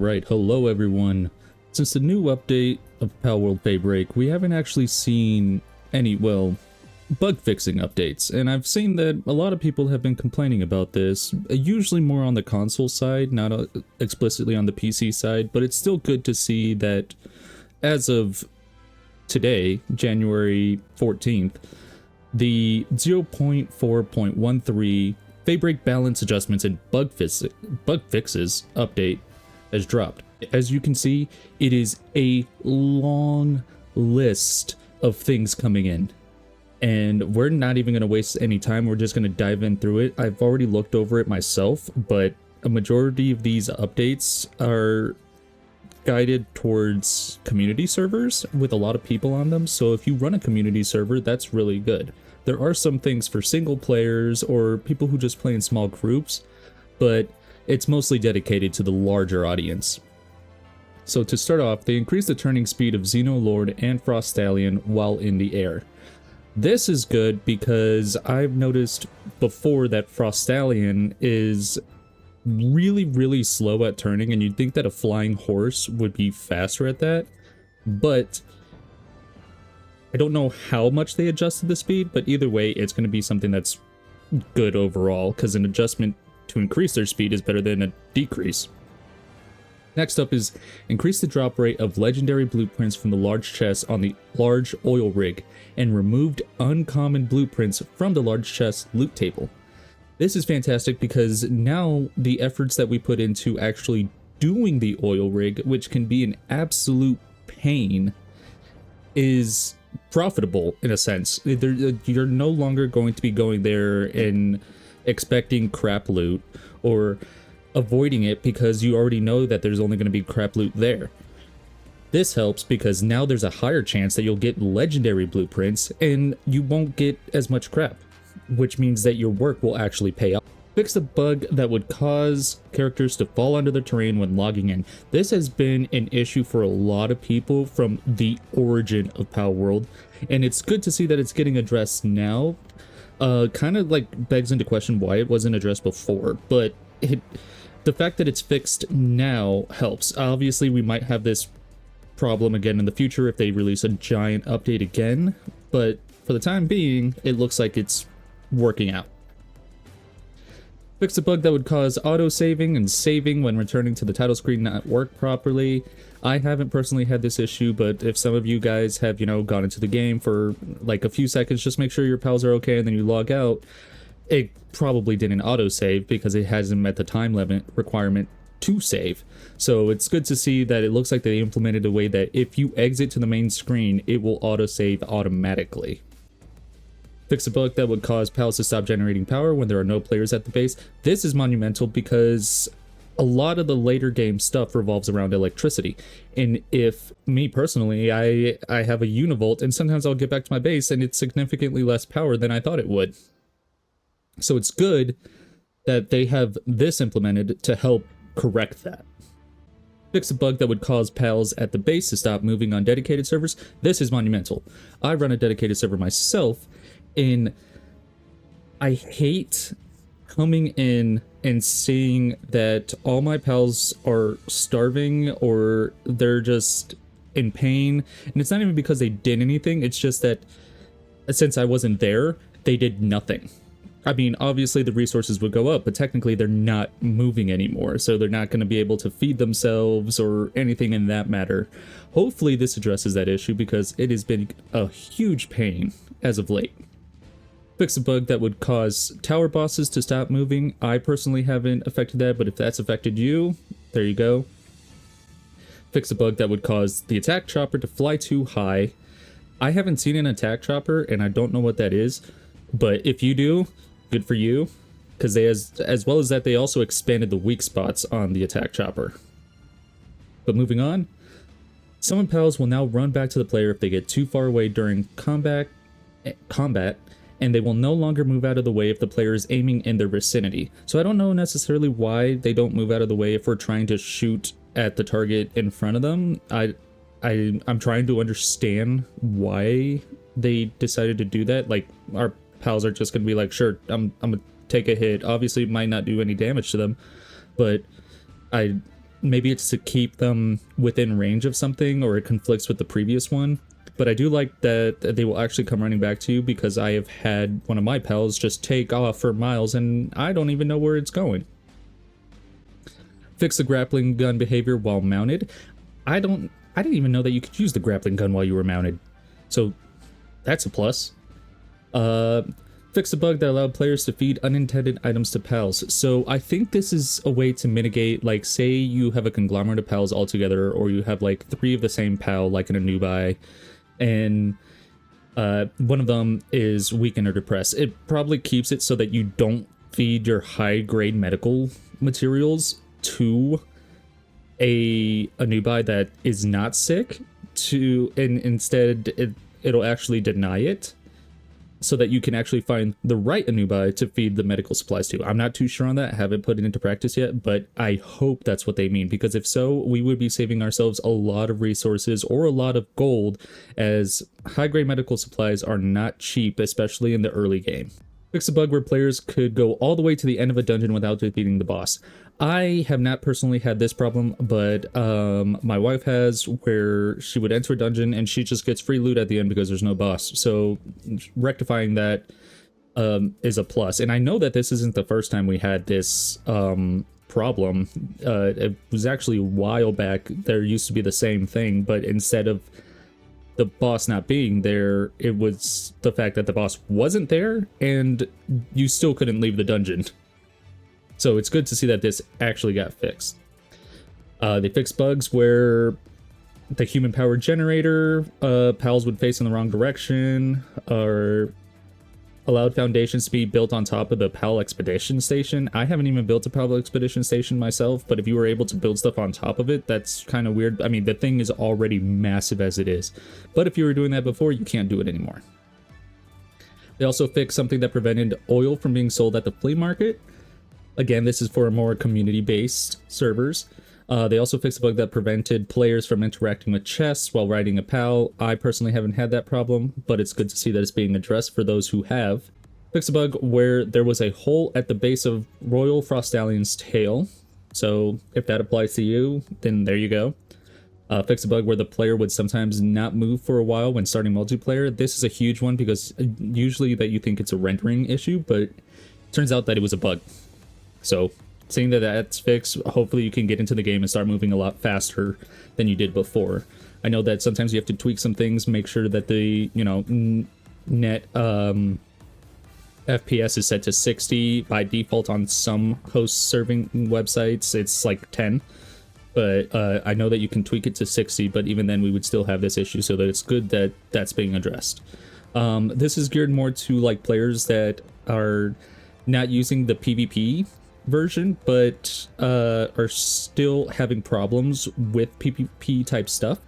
Right, hello everyone. Since the new update of Palworld Daybreak, we haven't actually seen any, well, bug fixing updates, and I've seen that a lot of people have been complaining about this, usually more on the console side, not explicitly on the PC side, but it's still good to see that as of today, January 14th, the 0.4.13 Daybreak balance adjustments and bug fixes update has dropped. As you can see, it is a long list of things coming in, and we're not even going to waste any time. We're just going to dive in through it. I've already looked over it myself, but a majority of these updates are guided towards community servers with a lot of people on them, so if you run a community server, that's really good. There are some things for single players or people who just play in small groups, but it's mostly dedicated to the larger audience. So to start off, they increased the turning speed of Xenolord and Frost Stallion while in the air. This is good because I've noticed before that Frost Stallion is really slow at turning, and you'd think that a flying horse would be faster at that, but I don't know how much they adjusted the speed, but either way, it's going to be something that's good overall, because an adjustment to increase their speed is better than a decrease. Next up is increase the drop rate of legendary blueprints from the large chest on the large oil rig, and removed uncommon blueprints from the large chest loot table. This is fantastic because now the efforts that we put into actually doing the oil rig, which can be an absolute pain, is profitable in a sense. You're no longer going to be going there and expecting crap loot or avoiding it because you already know that there's only going to be crap loot there. This helps because now there's a higher chance that you'll get legendary blueprints and you won't get as much crap, which means that your work will actually pay off. Fix the bug that would cause characters to fall under the terrain when logging in. This has been an issue for a lot of people from the origin of Palworld, and it's good to see that it's getting addressed now. Kind of like begs into question why it wasn't addressed before, but the fact that it's fixed now helps. Obviously, we might have this problem again in the future if they release a giant update again, but for the time being, it looks like it's working out. Fix a bug that would cause auto-saving and saving when returning to the title screen not work properly. I haven't personally had this issue, but if some of you guys have, gone into the game for like a few seconds, just make sure your pals are okay and then you log out. It probably didn't auto-save because it hasn't met the time limit requirement to save. So it's good to see that it looks like they implemented a way that if you exit to the main screen, it will auto-save automatically. Fix a bug that would cause pals to stop generating power when there are no players at the base. This is monumental because a lot of the later game stuff revolves around electricity. And if me personally, I have a univolt, and sometimes I'll get back to my base and it's significantly less power than I thought it would. So it's good that they have this implemented to help correct that. Fix a bug that would cause pals at the base to stop moving on dedicated servers. This is monumental. I run a dedicated server myself, and I hate coming in and seeing that all my pals are starving or they're just in pain. And it's not even because they did anything, it's just that since I wasn't there, they did nothing. I mean, obviously the resources would go up, but technically they're not moving anymore, so they're not going to be able to feed themselves or anything in that matter. Hopefully this addresses that issue because it has been a huge pain as of late. Fix a bug that would cause tower bosses to stop moving. I personally haven't affected that, but if that's affected you, there you go. Fix a bug that would cause the attack chopper to fly too high. I haven't seen an attack chopper, and I don't know what that is, but if you do, good for you, because they as well as that, they also expanded the weak spots on the attack chopper. But moving on, summon pals will now run back to the player if they get too far away during combat, and they will no longer move out of the way if the player is aiming in their vicinity. So I don't know necessarily why they don't move out of the way if we're trying to shoot at the target in front of them. I'm trying to understand why they decided to do that. Like, our pals are just gonna be like, sure, I'm gonna take a hit. Obviously it might not do any damage to them, but maybe it's to keep them within range of something, or it conflicts with the previous one. But I do like that they will actually come running back to you, because I have had one of my pals just take off for miles and I don't even know where it's going. Fix the grappling gun behavior while mounted. I didn't even know that you could use the grappling gun while you were mounted. So that's a plus. Fix the bug that allowed players to feed unintended items to pals. So I think this is a way to mitigate, like, say you have a conglomerate of pals all together, or you have like 3 of the same pal, like in a nubai, and one of them is weakened or depressed. It probably keeps it so that you don't feed your high-grade medical materials to a nubai that is not sick, and instead it'll actually deny it, so that you can actually find the right anubai to feed the medical supplies to. I'm not too sure on that, haven't put it into practice yet, but I hope that's what they mean, because if so, we would be saving ourselves a lot of resources or a lot of gold, as high-grade medical supplies are not cheap, especially in the early game. Fix a bug where players could go all the way to the end of a dungeon without defeating the boss. I have not personally had this problem, but my wife has, where she would enter a dungeon and she just gets free loot at the end because there's no boss. So rectifying that is a plus. And I know that this isn't the first time we had this problem. It was actually a while back. There used to be the same thing, but instead of the boss not being there, it was the fact that the boss wasn't there and you still couldn't leave the dungeon. So it's good to see that this actually got fixed. They fixed bugs where the human powered generator pals would face in the wrong direction, or allowed foundations to be built on top of the PAL expedition station. I haven't even built a PAL expedition station myself, but if you were able to build stuff on top of it, that's kind of weird. I mean, the thing is already massive as it is, but if you were doing that before, you can't do it anymore. They also fixed something that prevented oil from being sold at the flea market. Again, this is for more community-based servers. They also fixed a bug that prevented players from interacting with chests while riding a PAL. I personally haven't had that problem, but it's good to see that it's being addressed for those who have. Fixed a bug where there was a hole at the base of Royal Frostallion's tail. So if that applies to you, then there you go. Fix a bug where the player would sometimes not move for a while when starting multiplayer. This is a huge one, because usually that you think it's a rendering issue, but it turns out that it was a bug. So seeing that that's fixed, hopefully you can get into the game and start moving a lot faster than you did before. I know that sometimes you have to tweak some things, make sure that the, net FPS is set to 60 by default. On some host serving websites it's like 10, but I know that you can tweak it to 60, but even then we would still have this issue, so that it's good that that's being addressed. This is geared more to like players that are not using the PvP version, but are still having problems with PvP type stuff,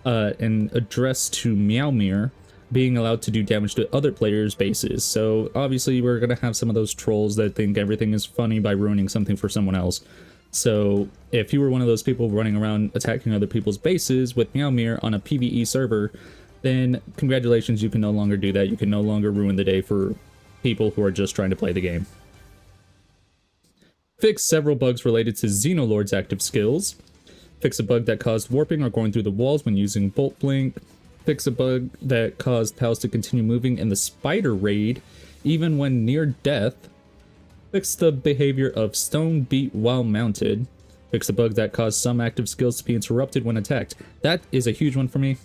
and addressed to Meowmere being allowed to do damage to other players' bases. So obviously we're gonna have some of those trolls that think everything is funny by ruining something for someone else. So if you were one of those people running around attacking other people's bases with Meowmere on a PvE server, then congratulations, you can no longer do that. You can no longer ruin the day for people who are just trying to play the game. Fix several bugs related to Xenolord's active skills. Fix a bug that caused warping or going through the walls when using Bolt Blink. Fix a bug that caused pals to continue moving in the spider raid even when near death. Fix the behavior of Stone Beat while mounted. Fix a bug that caused some active skills to be interrupted when attacked. That is a huge one for me.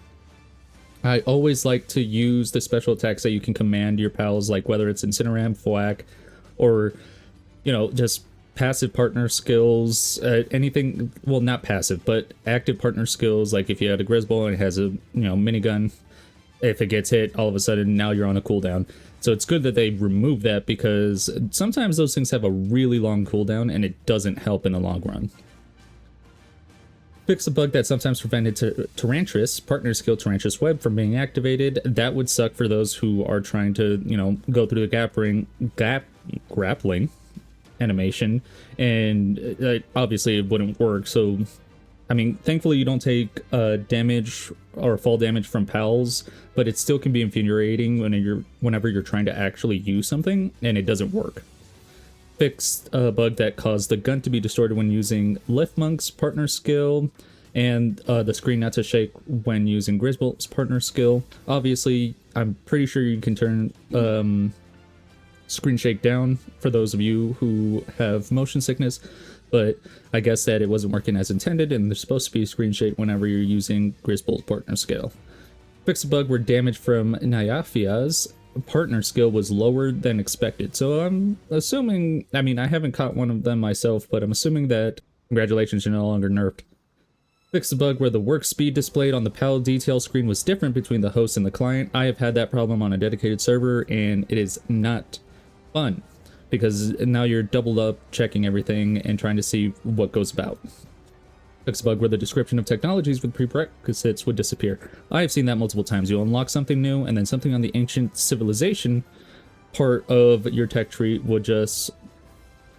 I always like to use the special attacks that you can command your pals, like whether it's Incineram, Thwack, or, just passive partner skills, anything, well, not passive, but active partner skills, like if you had a Grizzball and it has a, minigun, if it gets hit, all of a sudden now you're on a cooldown. So it's good that they remove that, because sometimes those things have a really long cooldown and it doesn't help in the long run. Fix a bug that sometimes prevented Tyrantris, partner skill Tyrantris Web, from being activated. That would suck for those who are trying to, go through the grappling animation, and obviously it wouldn't work. So I mean, thankfully you don't take damage or fall damage from pals, but it still can be infuriating whenever you're trying to actually use something and it doesn't work. fixed a bug that caused the gun to be distorted when using Liftmonk's partner skill, and the screen not to shake when using Grizzbolt's partner skill. Obviously, I'm pretty sure you can turn screen shake down for those of you who have motion sickness, but I guess that it wasn't working as intended, and there's supposed to be screen shake whenever you're using Grizzbolt's partner skill. Fix a bug where damage from Nyafia's partner skill was lower than expected. So I'm assuming, I mean, I haven't caught one of them myself, but I'm assuming that congratulations, you're no longer nerfed. Fix the bug where the work speed displayed on the PAL detail screen was different between the host and the client. I have had that problem on a dedicated server, and it is not fun because now you're doubled up checking everything and trying to see what goes about. Fix a bug where the description of technologies with prerequisites would disappear. I have seen that multiple times. You'll unlock something new, and then something on the ancient civilization part of your tech tree would just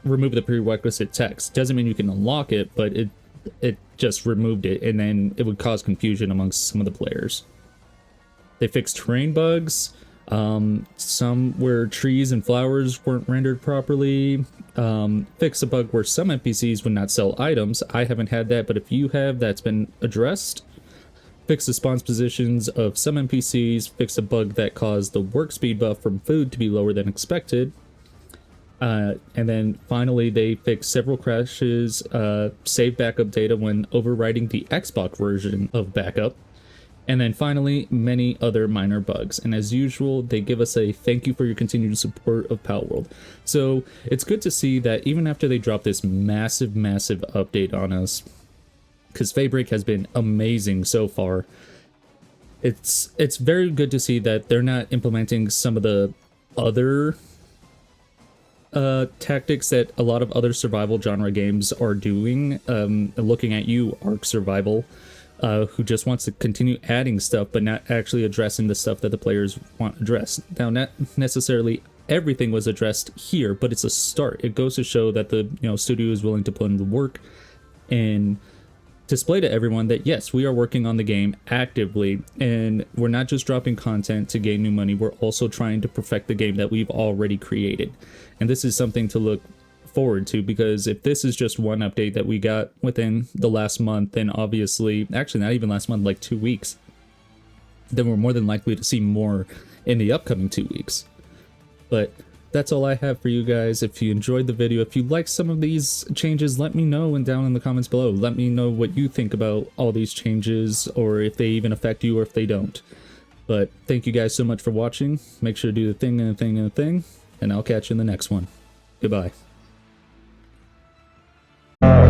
remove the prerequisite text. Doesn't mean you can unlock it, but it just removed it, and then it would cause confusion amongst some of the players. They fixed terrain bugs. Some where trees and flowers weren't rendered properly. Fix a bug where some NPCs would not sell items. I haven't had that, but if you have, that's been addressed. Fix the spawn positions of some NPCs. Fix a bug that caused the work speed buff from food to be lower than expected. And then finally, they fixed several crashes, save backup data when overwriting the Xbox version of backup. And then finally, many other minor bugs. And as usual, they give us a thank you for your continued support of Palworld. So it's good to see that even after they drop this massive update on us, because Fabric has been amazing so far, it's very good to see that they're not implementing some of the other tactics that a lot of other survival genre games are doing. Looking at you, Ark Survival, who just wants to continue adding stuff but not actually addressing the stuff that the players want addressed. Now, not necessarily everything was addressed here, but it's a start. It goes to show that the studio is willing to put in the work and display to everyone that yes, we are working on the game actively, and we're not just dropping content to gain new money, we're also trying to perfect the game that we've already created. And this is something to look forward to, because if this is just one update that we got within the last month, then obviously, actually not even last month, like 2 weeks, then we're more than likely to see more in the upcoming 2 weeks. But that's all I have for you guys. If you enjoyed the video, if you like some of these changes, let me know and down in the comments below. Let me know what you think about all these changes, or if they even affect you or if they don't. But thank you guys so much for watching. Make sure to do the thing and the thing and the thing, and I'll catch you in the next one. Goodbye.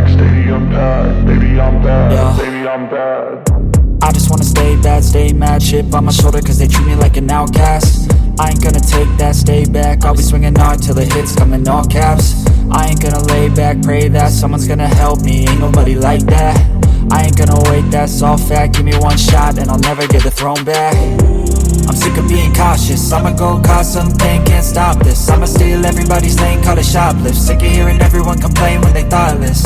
Stadium packed, baby I'm bad, yeah. Baby I'm bad. I just wanna stay bad, stay mad, chip on my shoulder cause they treat me like an outcast. I ain't gonna take that, stay back, I'll be swinging hard till the hits come in all caps. I ain't gonna lay back, pray that someone's gonna help me, ain't nobody like that. I ain't gonna wait, that's all fact, give me one shot and I'll never get the throne back. I'm sick of being cautious, I'ma go cause something, can't stop this. I'ma steal everybody's lane, call it shoplift. Sick of hearing everyone complain when they thoughtless.